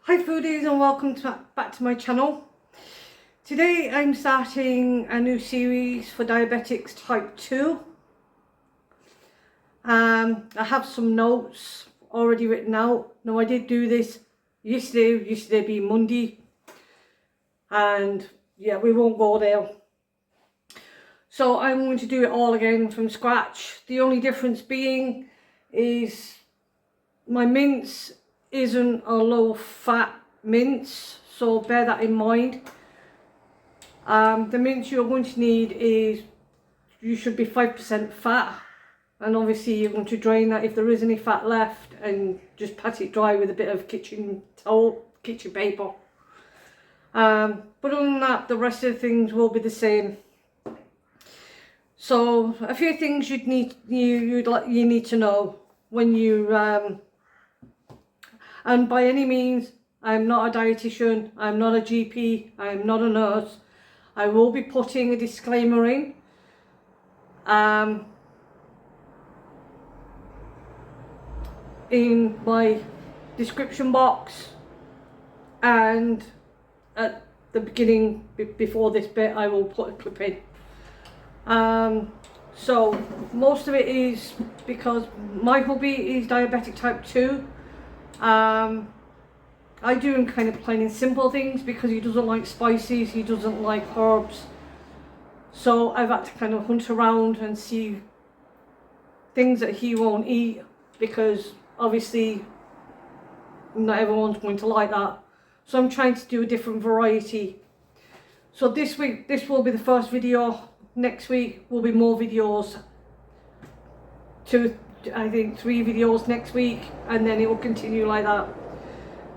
Hi foodies, and welcome back to my channel. Today I'm starting a new series for diabetics type 2. I have some notes already written out. Now I did do this yesterday being Monday, and yeah, we won't go there. So I'm going to do it all again from scratch. The only difference being is my mince isn't a low fat mince, so bear that in mind. The mince you're going to need is, you should be 5% fat, and obviously you're going to drain that if there is any fat left and just pat it dry with a bit of kitchen paper. But other than that, the rest of the things will be the same. So a few things you need to know when you and by any means, I'm not a dietitian, I'm not a GP, I'm not a nurse. I will be putting a disclaimer in my description box, and at the beginning before this bit I will put a clip in. So most of it is because my hubby is diabetic type 2. I do him kind of plain and simple things because he doesn't like spices, he doesn't like herbs. So I've had to kind of hunt around and see things that he won't eat, because obviously not everyone's going to like that. So I'm trying to do a different variety. So this week, this will be the first video. Next week will be more videos. I think 3 videos next week, and then it will continue like that.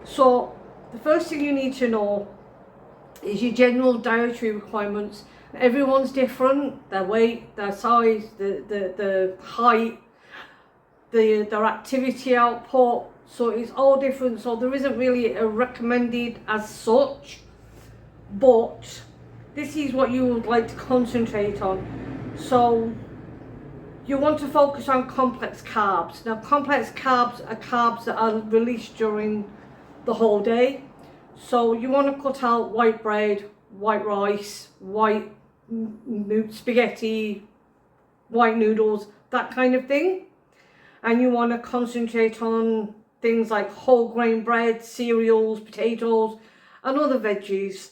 So the first thing you need to know is your general dietary requirements. Everyone's different, their weight, their size, the height, their activity output, so it's all different. So there isn't really a recommended as such, but this is what you would like to concentrate on. So you want to focus on complex carbs. Now complex carbs are carbs that are released during the whole day. So you want to cut out white bread, white rice, white spaghetti, white noodles, that kind of thing. And you want to concentrate on things like whole grain bread, cereals, potatoes and other veggies.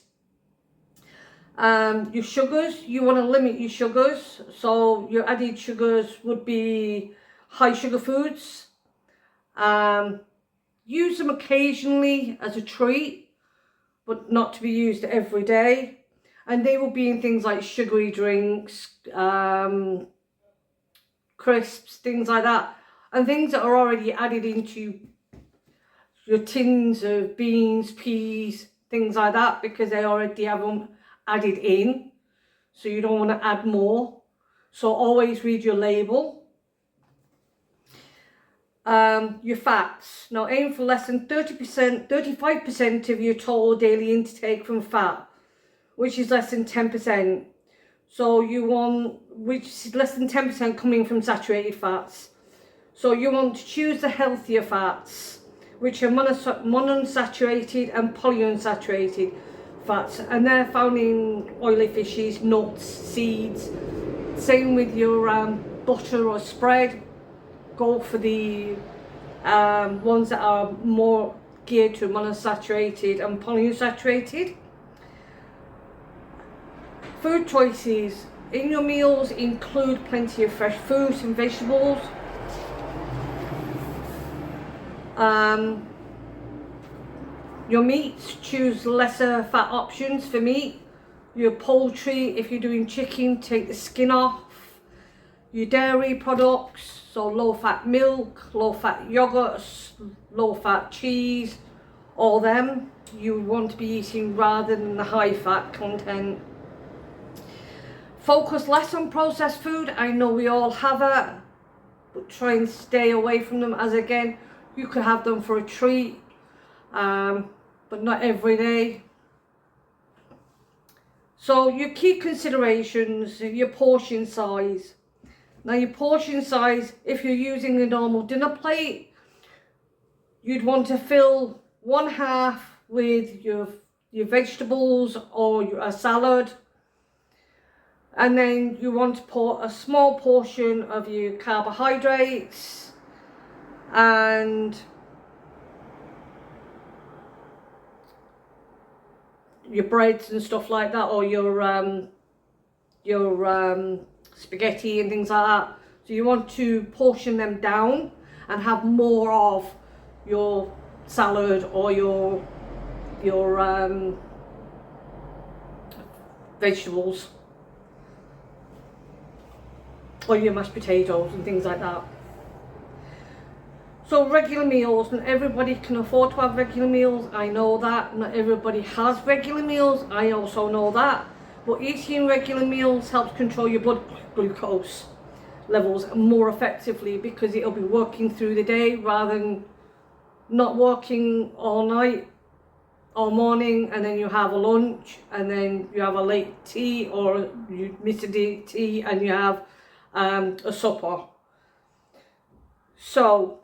Your sugars, you want to limit your sugars. So your added sugars would be high sugar foods. Use them occasionally as a treat, but not to be used every day. And they will be in things like sugary drinks, crisps, things like that. And things that are already added into your tins of beans, peas, things like that, because they already have them added in. So you don't want to add more. So always read your label. Your fats. Now aim for less than 30%, 35% of your total daily intake from fat, which is less than 10%. So you want, which is less than 10% coming from saturated fats. So you want to choose the healthier fats, which are monounsaturated and polyunsaturated fats, and they're found in oily fishes, nuts, seeds. Same with your butter or spread. Go for the ones that are more geared to monounsaturated and polyunsaturated. Food choices. In your meals include plenty of fresh fruits and vegetables. Your meats, choose lesser fat options for meat. Your poultry, if you're doing chicken, take the skin off. Your dairy products, so low fat milk, low fat yogurts, low fat cheese, all them you want to be eating rather than the high fat content. Focus less on processed food. I know we all have it, but try and stay away from them, as again, you could have them for a treat, but not every day. So your key considerations, your portion size. Now your portion size, if you're using a normal dinner plate, you'd want to fill one half with your vegetables or a salad, and then you want to put a small portion of your carbohydrates and your breads and stuff like that, or your spaghetti and things like that. So you want to portion them down and have more of your salad or your vegetables or your mashed potatoes and things like that. So regular meals, not everybody can afford to have regular meals, I know that. Not everybody has regular meals, I also know that. But eating regular meals helps control your blood glucose levels more effectively, because it'll be working through the day rather than not working all night or morning, and then you have a lunch and then you have a late tea, or you miss a tea and you have a supper. So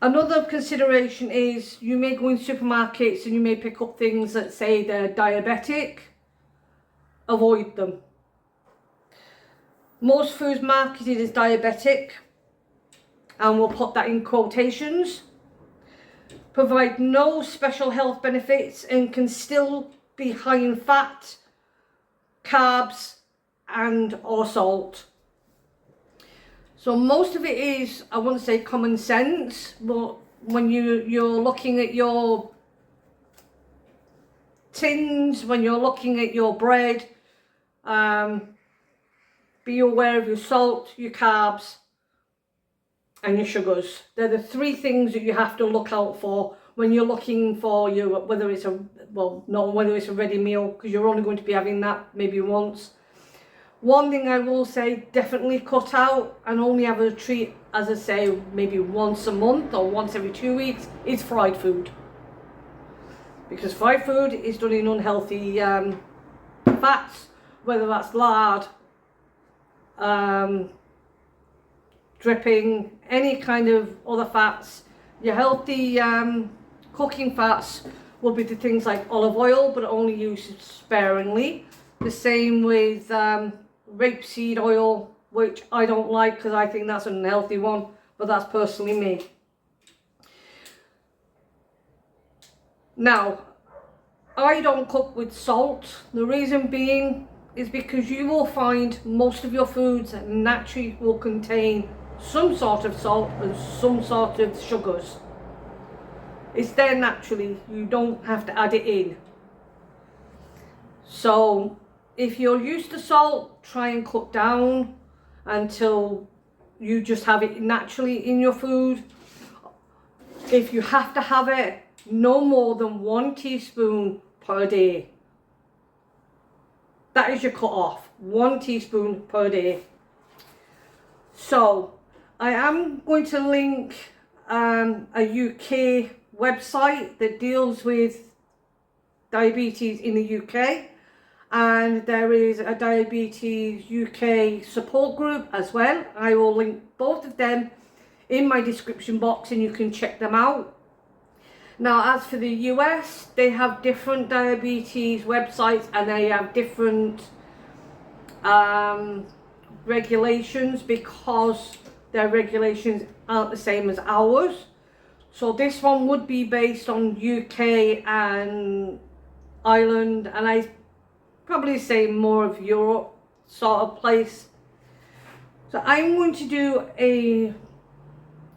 another consideration is you may go in supermarkets and you may pick up things that say they're diabetic. Avoid them. Most foods marketed as diabetic, and we'll put that in quotations, provide no special health benefits and can still be high in fat, carbs and or salt. So most of it is, I wouldn't say common sense, but when you're looking at your tins, when you're looking at your bread, be aware of your salt, your carbs and your sugars. They're the three things that you have to look out for when you're looking for whether it's a ready meal, because you're only going to be having that maybe once. One thing I will say, definitely cut out and only have a treat, as I say, maybe once a month or once every 2 weeks, is fried food. Because fried food is done in unhealthy fats, whether that's lard, dripping, any kind of other fats. Your healthy cooking fats will be the things like olive oil, but only used sparingly. The same with rapeseed oil, which I don't like because I think that's an unhealthy one, but that's personally me. Now, I don't cook with salt. The reason being is because you will find most of your foods naturally will contain some sort of salt and some sort of sugars. It's there naturally, you don't have to add it in. So if you're used to salt, try and cut down until you just have it naturally in your food. If you have to have it, no more than 1 teaspoon per day. That is your cut off, 1 teaspoon per day. So I am going to link a UK website that deals with diabetes in the UK, and there is a Diabetes UK support group as well. I will link both of them in my description box and you can check them out. Now, as for the US, they have different diabetes websites and they have different regulations, because their regulations aren't the same as ours. So this one would be based on UK and Ireland, and I probably say more of Europe sort of place. So I'm going to do a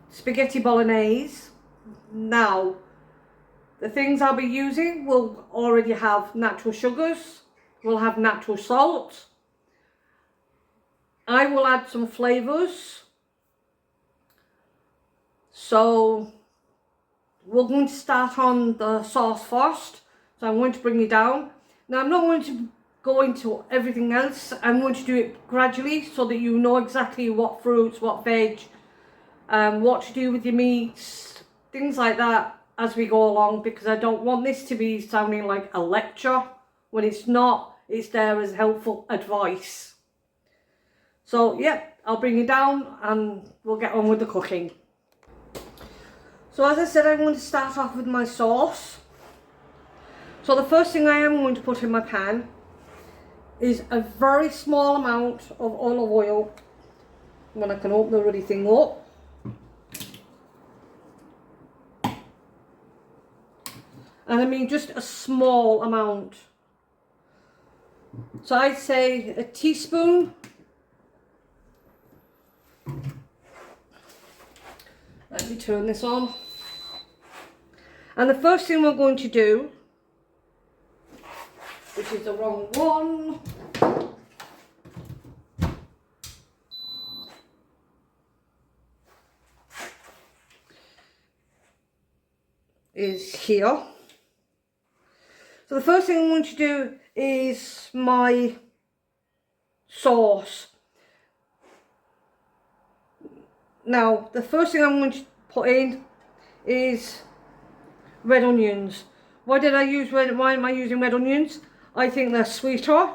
spaghetti bolognese. Now, the things I'll be using will already have natural sugars, will have natural salt. I will add some flavours. So we're going to start on the sauce first. So I'm going to bring it down. Now I'm not going to go into everything else. I'm going to do it gradually so that you know exactly what fruits, what veg, what to do with your meats, things like that as we go along, because I don't want this to be sounding like a lecture when it's not. It's there as helpful advice. So yeah, I'll bring it down and we'll get on with the cooking. So as I said, I'm going to start off with my sauce. So the first thing I am going to put in my pan is a very small amount of olive oil. When I can open the ruddy thing up. And I mean just a small amount. So I'd say a teaspoon. Let me turn this on. And the first thing we're going to do, which is the wrong one, is here. So the first thing I'm going to do is my sauce. Now, the first thing I'm going to put in is red onions. Why am I using red onions? I think they're sweeter.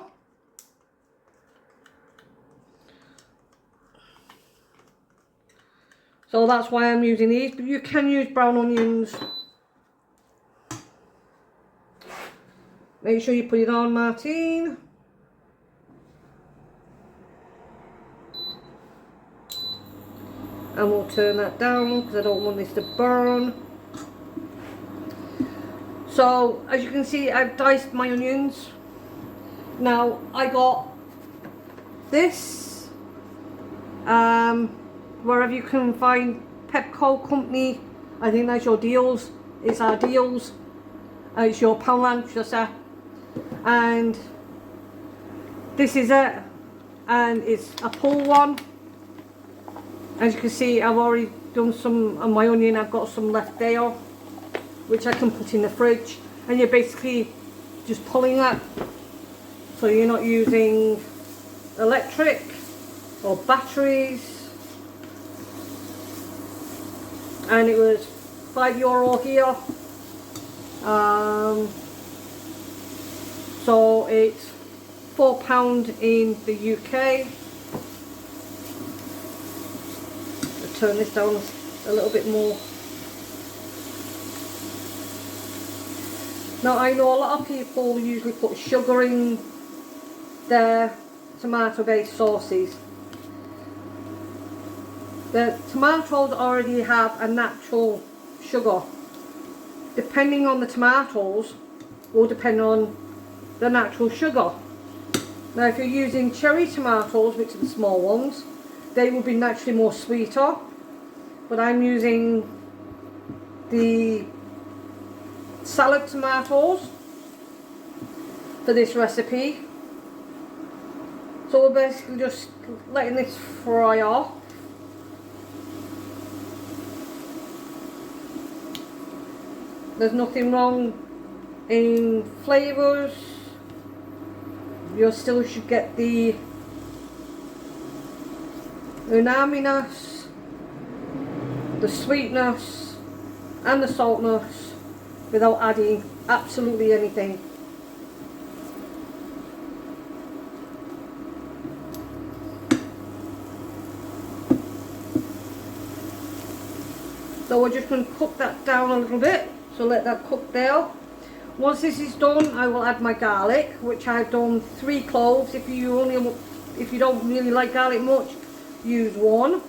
So that's why I'm using these, but you can use brown onions. Make sure you put it on, Martine. And we'll turn that down because I don't want this to burn. So, as you can see, I've diced my onions. Now, I got this, wherever you can find Pepco company, I think that's your deals. It's our deals. It's your Poundland, should I say. And this is it, and it's a pull one. As you can see, I've already done some on my onion. I've got some left there, which I can put in the fridge, and you're basically just pulling that, so you're not using electric or batteries. And it was €5 here. So it's £4 in the UK. I'll turn this down a little bit more. Now I know a lot of people usually put sugar in their tomato based sauces. The tomatoes already have a natural sugar. Depending on the tomatoes will depend on the natural sugar. Now if you're using cherry tomatoes, which are the small ones, they will be naturally more sweeter, but I'm using the salad tomatoes for this recipe. So we're basically just letting this fry off. There's nothing wrong in flavours. You still should get the umami-ness, the sweetness and the saltness without adding absolutely anything. So we're just going to cook that down a little bit. So let that cook there. Once this is done, I will add my garlic, which I've done 3 cloves. If you don't really like garlic much, use 1.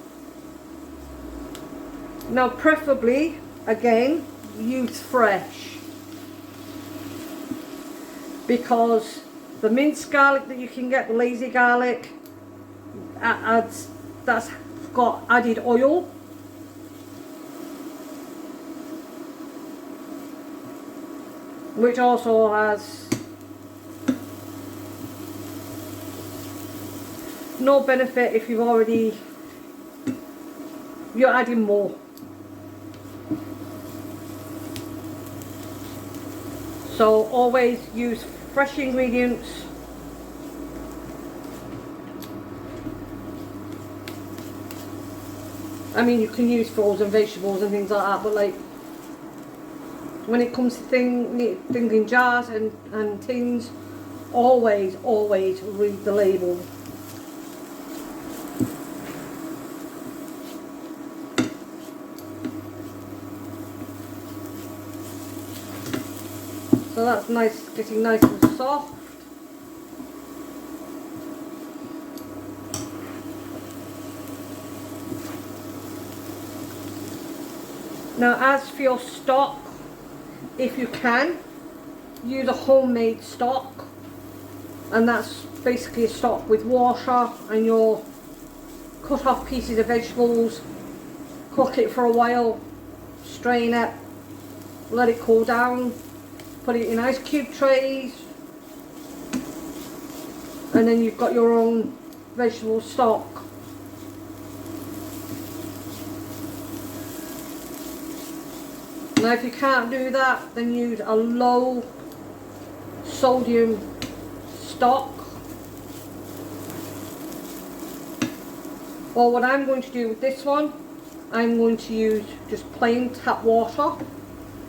Now preferably, again, use fresh, because the minced garlic that you can get, the lazy garlic, that's got added oil. Which also has no benefit if you're adding more. So always use fresh ingredients. I mean, you can use frozen vegetables and things like that, but like when it comes to things in jars and tins, always read the label. So that's nice, getting nice and soft. Now as for your stock, if you can, use a homemade stock, and that's basically a stock with water and your cut off pieces of vegetables, cook it for a while, strain it, let it cool down, put it in ice cube trays, and then you've got your own vegetable stock. Now if you can't do that, then use a low sodium stock. Well, what I'm going to do with this one, I'm going to use just plain tap water.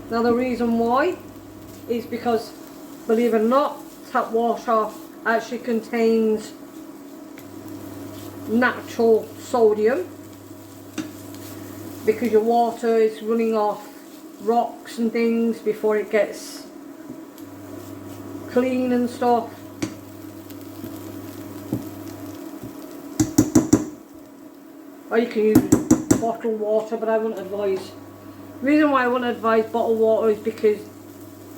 Now the reason why is because, believe it or not, tap water actually contains natural sodium, because your water is running off rocks and things before it gets clean and stuff. Or you can use bottled water, but I wouldn't advise. The reason why I wouldn't advise bottled water is because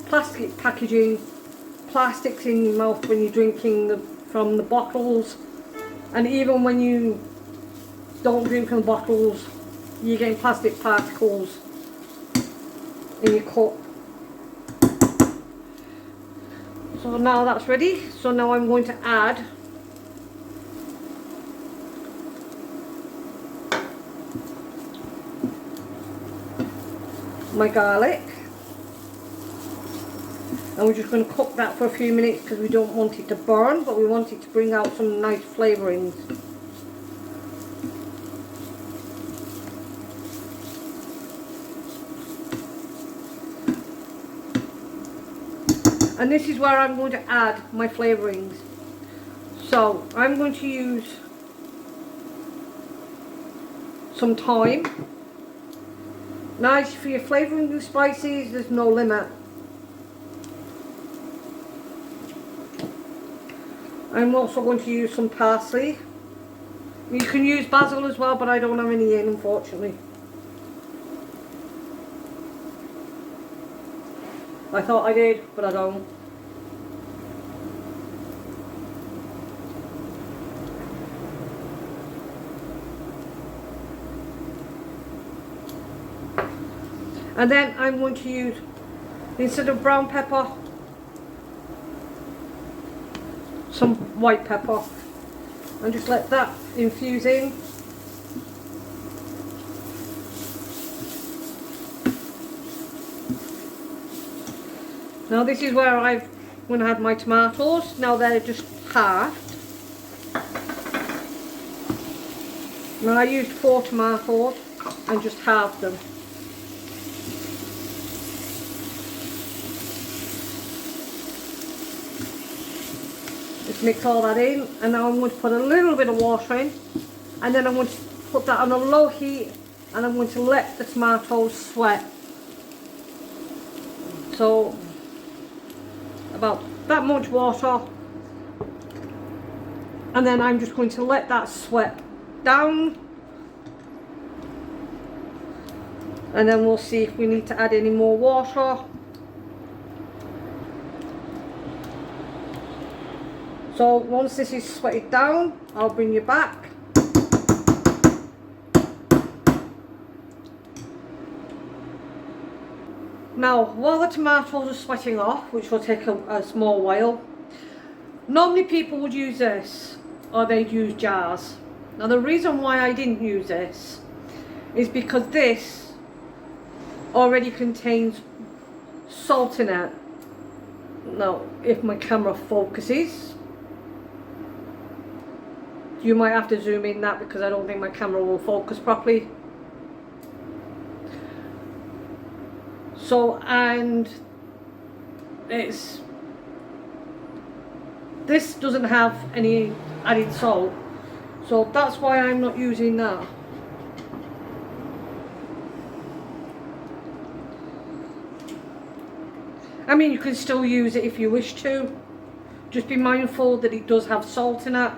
plastic packaging, plastics in your mouth when you're drinking from the bottles, and even when you don't drink from bottles, you're getting plastic particles in your cup. So now that's ready. So now I'm going to add my garlic, and we're just going to cook that for a few minutes because we don't want it to burn, but we want it to bring out some nice flavourings. And this is where I'm going to add my flavourings. So I'm going to use some thyme. Now as for your flavouring and spices, there's no limit. I'm also going to use some parsley. You can use basil as well, but I don't have any in, unfortunately. I thought I did, but I don't. And then I'm going to use, instead of brown pepper, some white pepper, and just let that infuse in. Now this is where I'm going to add my tomatoes. Now they're just halved. Now I used 4 tomatoes and just halved them. Just mix all that in, and now I'm going to put a little bit of water in, and then I'm going to put that on a low heat, and I'm going to let the tomatoes sweat. So about that much water, and then I'm just going to let that sweat down, and then we'll see if we need to add any more water. So once this is sweated down, I'll bring you back. Now, while the tomatoes are sweating off, which will take a small while, normally people would use this, or they'd use jars. Now the reason why I didn't use this is because this already contains salt in it. Now, if my camera focuses, you might have to zoom in that because I don't think my camera will focus properly. So, and this doesn't have any added salt, so that's why I'm not using that. I mean, you can still use it if you wish to. Just be mindful that it does have salt in it.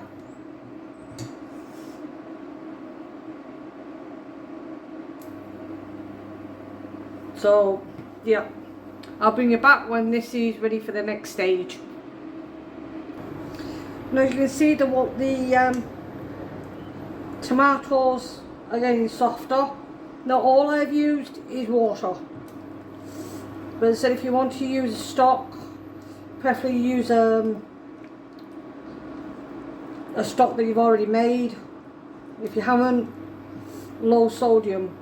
So, yeah. I'll bring you back when this is ready for the next stage. Now you can see the tomatoes are getting softer. Now all I've used is water. But I said if you want to use stock, preferably use a stock that you've already made. If you haven't, low sodium.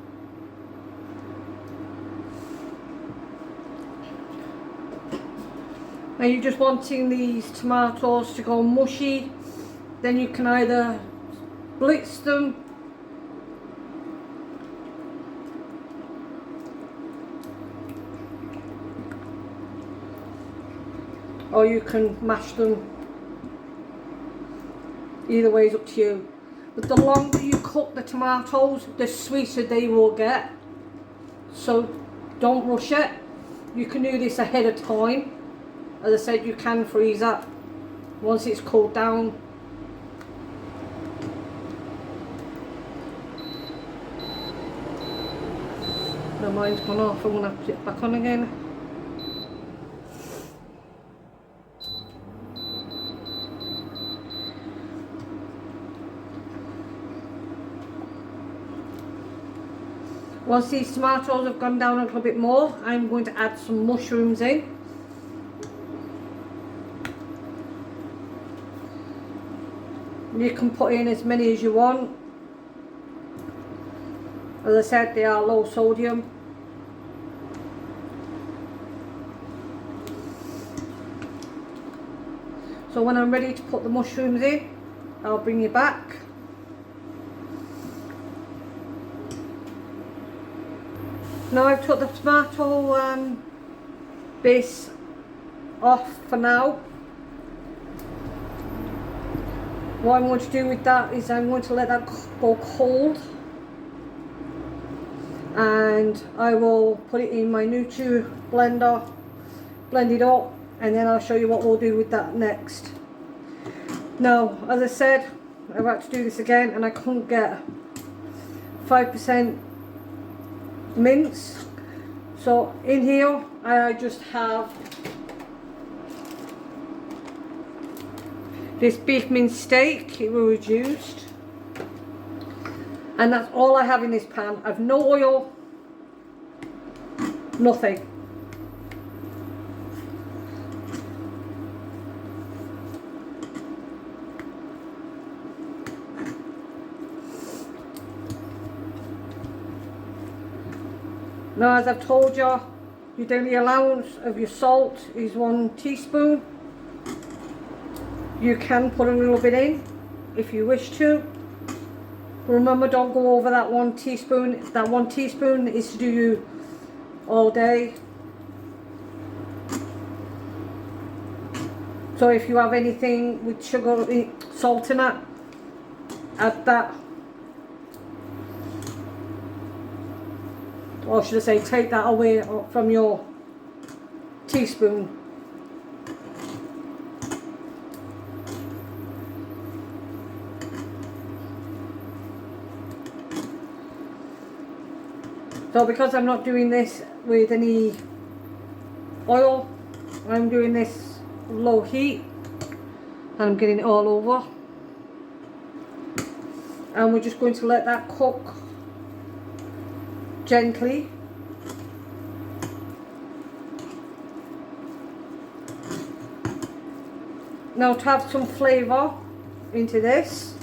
Now you're just wanting these tomatoes to go mushy, then you can either blitz them or you can mash them. Either way is up to you. But the longer you cook the tomatoes, the sweeter they will get. So don't rush it. You can do this ahead of time. As I said, you can freeze it once it's cooled down. Now mine's gone off, I'm going to have to put it back on again. Once these tomatoes have gone down a little bit more, I'm going to add some mushrooms in. You can put in as many as you want. As I said, they are low sodium. So when I'm ready to put the mushrooms in, I'll bring you back. Now I've took the tomato base off for now. What I'm going to do with that is I'm going to let that go cold, and I will put it in my Nutri blender, blend it up, and then I'll show you what we'll do with that next. Now, as I said, I've had to do this again and I couldn't get 5% mince. So in here I just have this beef mince steak. It was reduced, and that's all I have in this pan. I've no oil, nothing. Now, as I've told you, your daily allowance of your salt is 1 teaspoon. You can put a little bit in if you wish to. Remember, don't go over that 1 teaspoon. That 1 teaspoon is to do you all day. So if you have anything with sugar, salt in it, add that. Or should I say, take that away from your teaspoon. So because I'm not doing this with any oil, I'm doing this low heat and I'm getting it all over. And we're just going to let that cook gently. Now, to have some flavour into this,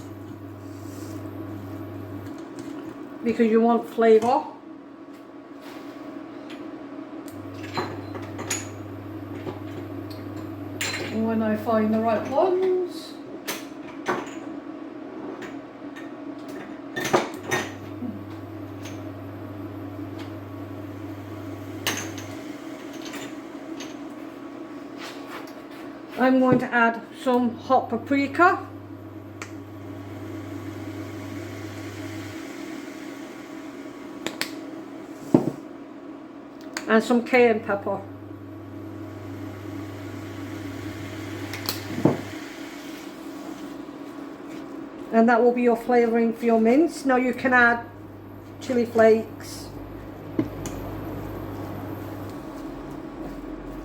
because you want flavour, and when I find the right ones, I'm going to add some hot paprika, and some cayenne pepper. and that will be your flavouring for your mince. Now you can add chili flakes,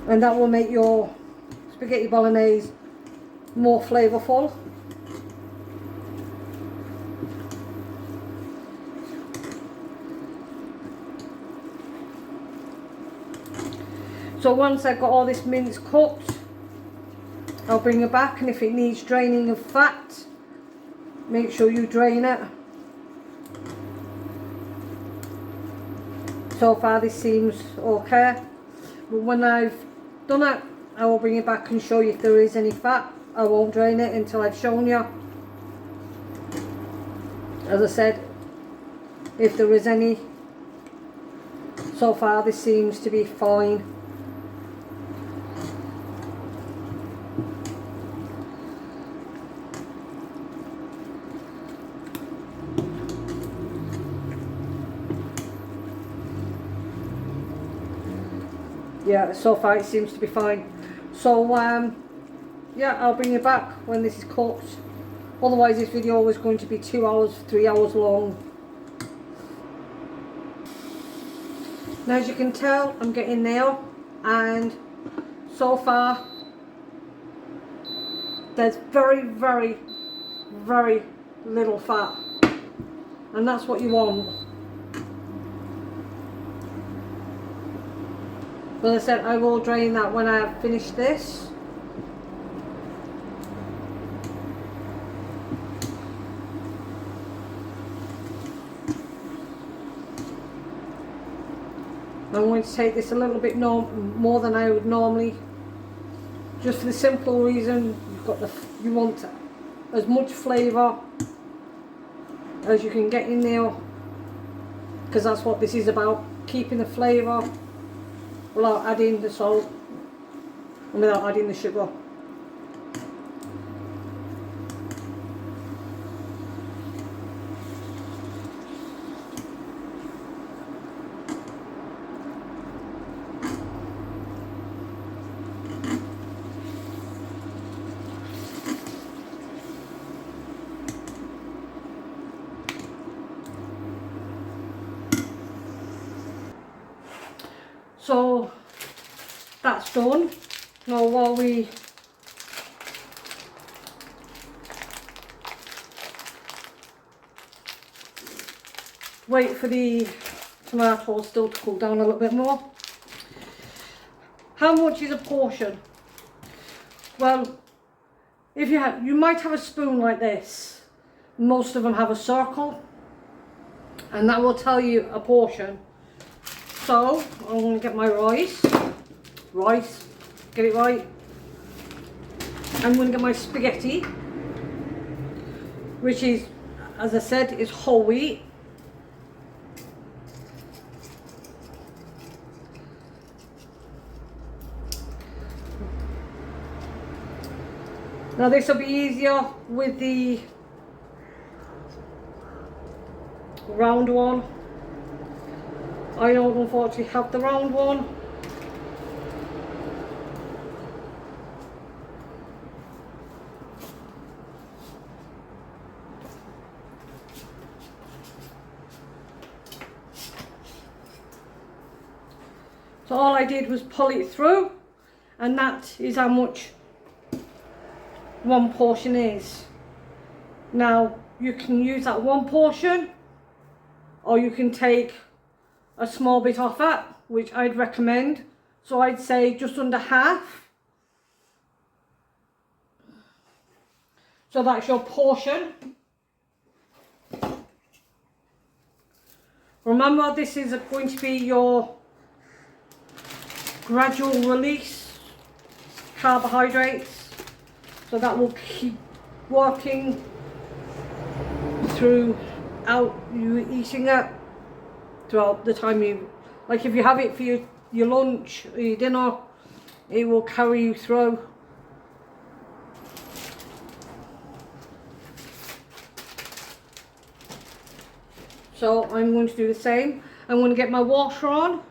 and that will make your spaghetti bolognese more flavourful. So once I've got all this mince cooked, I'll bring it back, and if it needs draining of fat, make sure you drain it. So far this seems okay, but when I've done it, I will bring it back and show you if there is any fat. I won't drain it until I've shown you. As I said, if there is any. So far this seems to be fine. Yeah, so far it seems to be fine. So yeah, I'll bring you back when this is cooked. Otherwise this video is going to be 2 hours, 3 hours long. Now as you can tell, I'm getting there, and so far there's very, very, very little fat, and that's what you want. But as I said, I will drain that when I have finished this. I'm going to take this a little bit more than I would normally, just for the simple reason you want as much flavour as you can get in there, because that's what this is about, keeping the flavour without adding the salt and without adding the sugar. So that's done. Now while we wait for the tomatoes still to cool down a little bit more, how much is a portion? Well, if you might have a spoon like this. Most of them have a circle, and that will tell you a portion. So I'm going to get my rice, get it right. I'm going to get my spaghetti, which is, as I said, is whole wheat. Now this will be easier with the round one. I don't unfortunately have the round one. So all I did was pull it through, and that is how much one portion is. Now you can use that one portion, or you can take a small bit off it, which I'd recommend. So I'd say just under half. So that's your portion. Remember, this is going to be your gradual release carbohydrates. So that will keep working throughout you eating it, throughout the time you, like if you have it for your lunch or your dinner, it will carry you through. So I'm going to do the same. I'm going to get my washer on.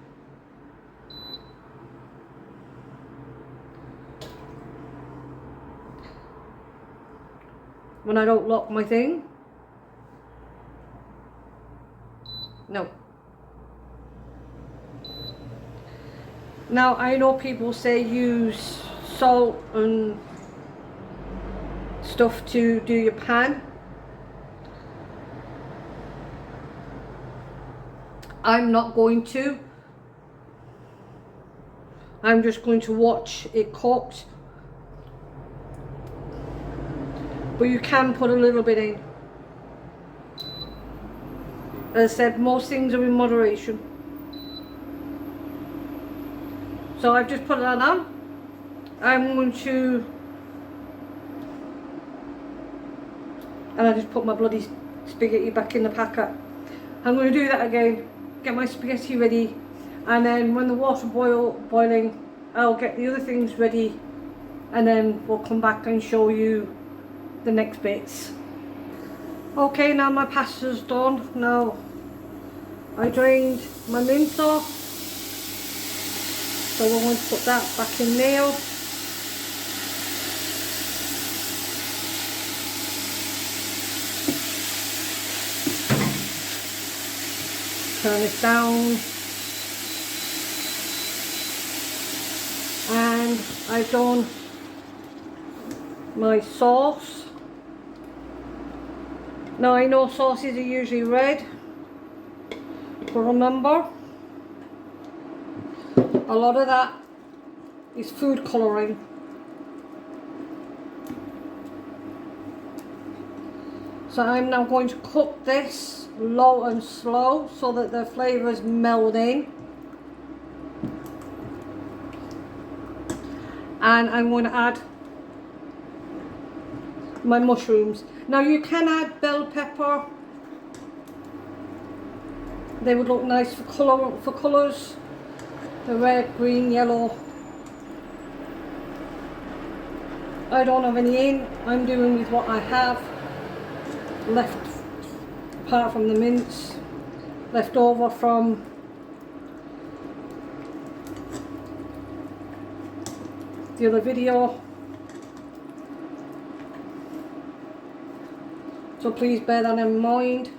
When I don't lock my thing. No. Now I know people say use salt and stuff to do your pan. I'm not going to. I'm just going to watch it cooked. But you can put a little bit in. As I said, most things are in moderation. So I've just put that on. I'm going to, and I just put my bloody spaghetti back in the packet. I'm going to do that again, get my spaghetti ready, and then when the water boiling, I'll get the other things ready, and then we'll come back and show you the next bits. Okay, now my pasta's done. Now I drained my mince off, so we're going to put that back in there. Turn this down, and I've done my sauce. Now I know sauces are usually red, but remember, a lot of that is food colouring. So I'm now going to cook this low and slow so that the flavours meld in. And I'm going to add my mushrooms. Now you can add bell pepper. They would look nice for colours. The red, green, yellow. I don't have any in. I'm doing with what I have left, apart from the mince, left over from the other video. So please bear that in mind.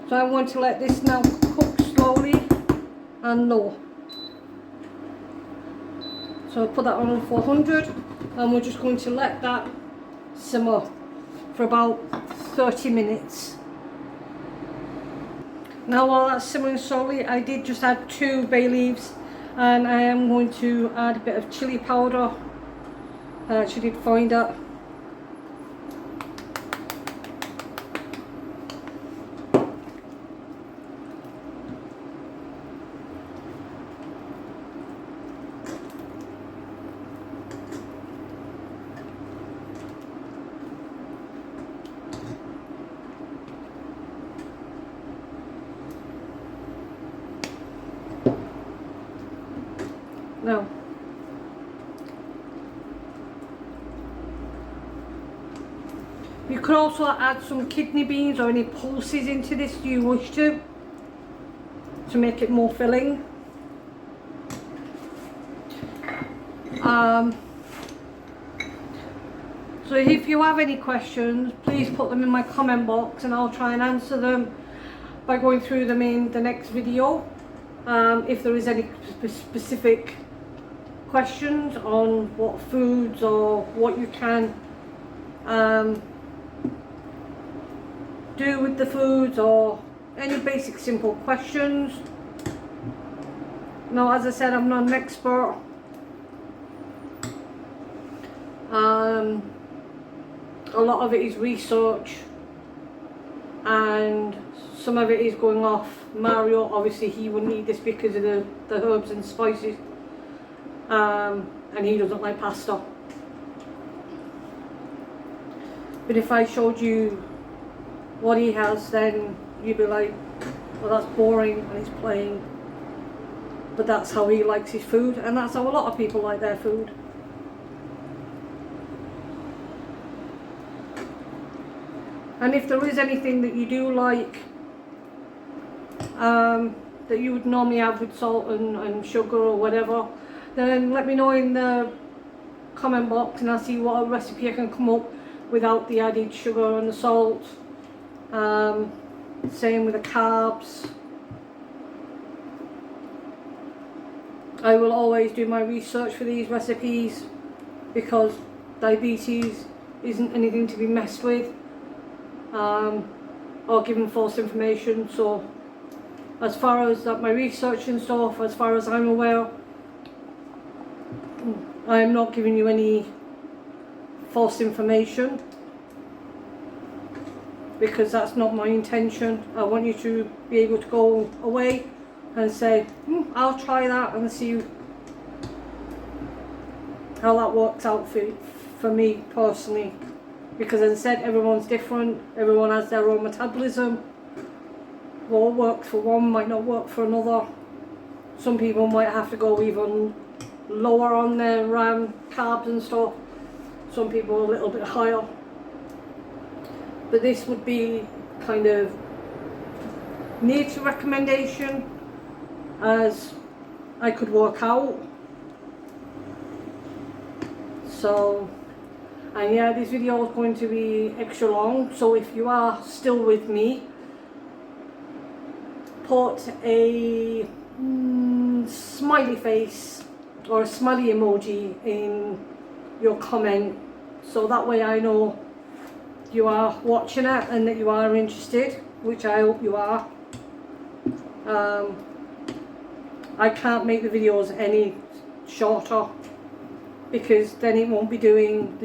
So I'm going to let this now cook slowly and low. So I'll put that on 400, and we're just going to let that simmer for about 30 minutes. Now while that's simmering slowly, I did just add 2 bay leaves, and I am going to add a bit of chili powder. I actually did find that. Now, you could also add some kidney beans or any pulses into this if you wish to make it more filling. So if you have any questions, please put them in my comment box and I'll try and answer them by going through them in the next video. If there is any specific questions on what foods or what you can do with the foods, or any basic simple questions. Now, as I said, I'm not an expert. A lot of it is research, and some of it is going off Mario. Obviously he wouldn't eat this because of the herbs and spices, and he doesn't like pasta. But if I showed you what he has, then you'd be like, well, that's boring and he's playing. But that's how he likes his food, and that's how a lot of people like their food. And if there is anything that you do like, that you would normally have with salt and sugar or whatever, then let me know in the comment box and I'll see what recipe I can come up without the added sugar and the salt. Same with the carbs. I will always do my research for these recipes because diabetes isn't anything to be messed with, or given false information. So as far as my research and stuff, as far as I'm aware, I am not giving you any false information, because that's not my intention. I want you to be able to go away and say, I'll try that and see how that works out for me personally. Because as I said, everyone's different, everyone has their own metabolism. What works for one might not work for another. Some people might have to go even lower on their carbs and stuff. Some people a little bit higher. But this would be kind of near to recommendation as I could work out. So, and yeah, this video is going to be extra long, so if you are still with me, put a smiley face or a smiley emoji in your comment, so that way I know you are watching it and that you are interested, which I hope you are. I can't make the videos any shorter because then it won't be doing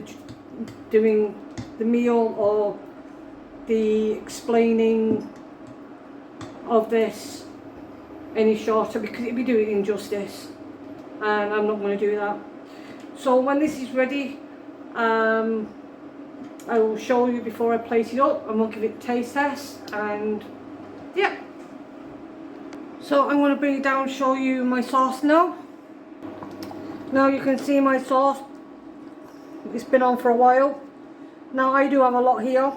the meal or the explaining of this any shorter, because it'd be doing injustice, and I'm not going to do that. So when this is ready, I will show you before I plate it up, and we'll give it a taste test, and yeah. So I'm going to bring it down and show you my sauce now. Now you can see my sauce, it's been on for a while. Now I do have a lot here.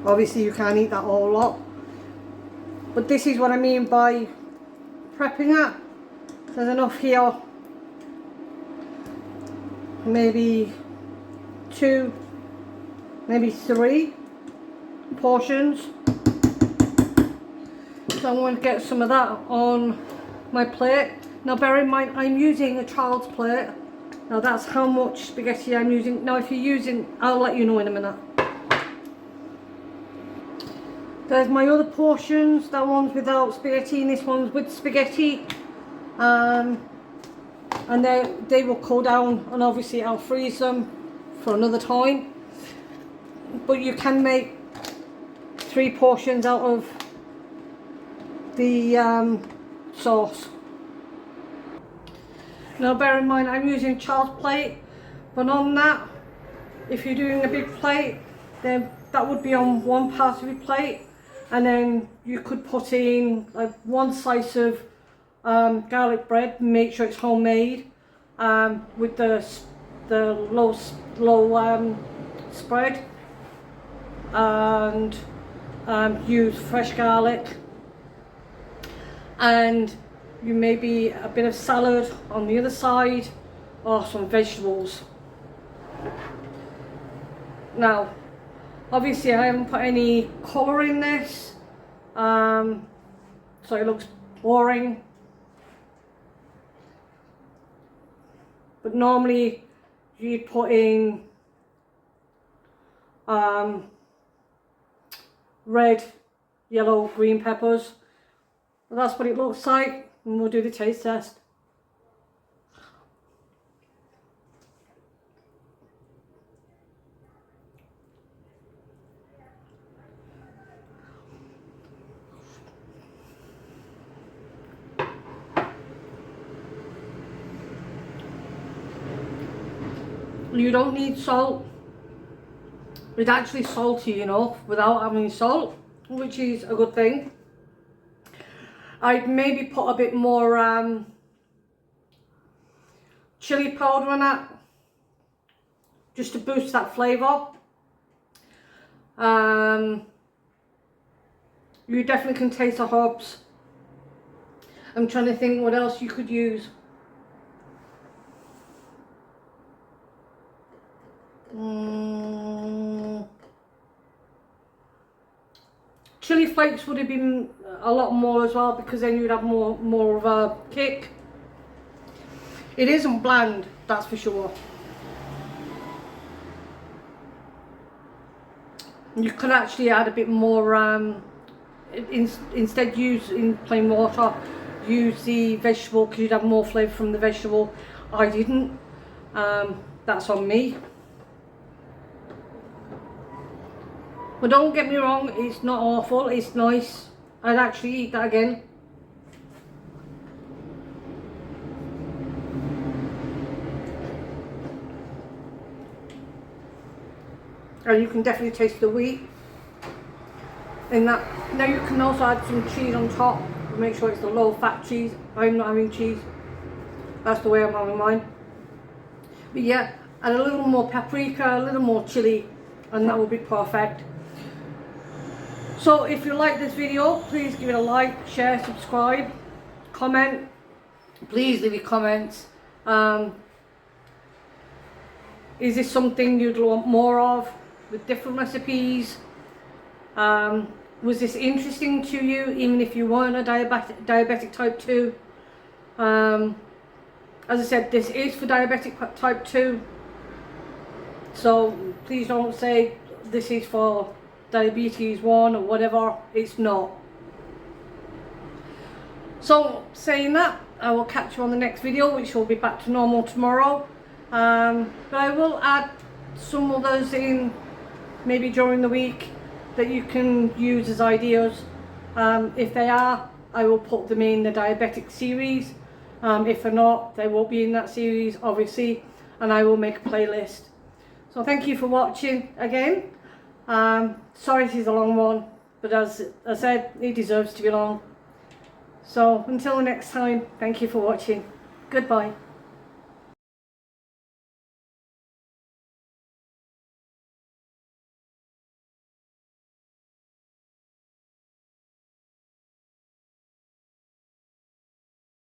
Obviously you can't eat that whole lot, but this is what I mean by prepping it. There's enough here, maybe 2, maybe 3 portions. So I'm going to get some of that on my plate. Now bear in mind, I'm using a child's plate. Now that's how much spaghetti I'm using. Now if you're using, I'll let you know in a minute. There's my other portions. That one's without spaghetti and this one's with spaghetti. And they will cool down, and obviously I'll freeze them for another time. But you can make 3 portions out of the sauce. Now bear in mind, I'm using child's plate, but on that, if you're doing a big plate, then that would be on one part of your plate, and then you could put in like 1 slice of garlic bread, make sure it's homemade, with the low spread, and use fresh garlic, and you maybe a bit of salad on the other side, or some vegetables. Now obviously I haven't put any colour in this, so it looks boring, but normally you put in red, yellow, green peppers. That's what it looks like, and we'll do the taste test. You don't need salt. It's actually salty enough without having salt, which is a good thing. I'd maybe put a bit more chili powder on it, just to boost that flavour. You definitely can taste the herbs. I'm trying to think what else you could use. chili flakes would have been a lot more as well, because then you'd have more of a kick. It isn't bland, that's for sure. You could actually add a bit more, instead using plain water, use the vegetable, because you'd have more flavour from the vegetable. I didn't. That's on me. But don't get me wrong, it's not awful, it's nice. I'd actually eat that again. And you can definitely taste the wheat in that. Now you can also add some cheese on top, make sure it's the low fat cheese. I'm not having cheese, that's the way I'm having mine. But yeah, add a little more paprika, a little more chili, and that will be perfect. So if you like this video, please give it a like, share, subscribe, comment. Please leave your comments. Is this something you'd want more of, with different recipes? Was this interesting to you, even if you weren't a diabetic type 2? As I said, this is for diabetic type 2. So please don't say this is for diabetes 1 or whatever. It's not. So saying that, I will catch you on the next video, which will be back to normal tomorrow. But I will add some others in maybe during the week that you can use as ideas. If they are, I will put them in the diabetic series. If they're not, they won't be in that series, obviously, and I will make a playlist. So thank you for watching again. Sorry this is a long one, but as I said, it deserves to be long. So until the next time, thank you for watching. Goodbye.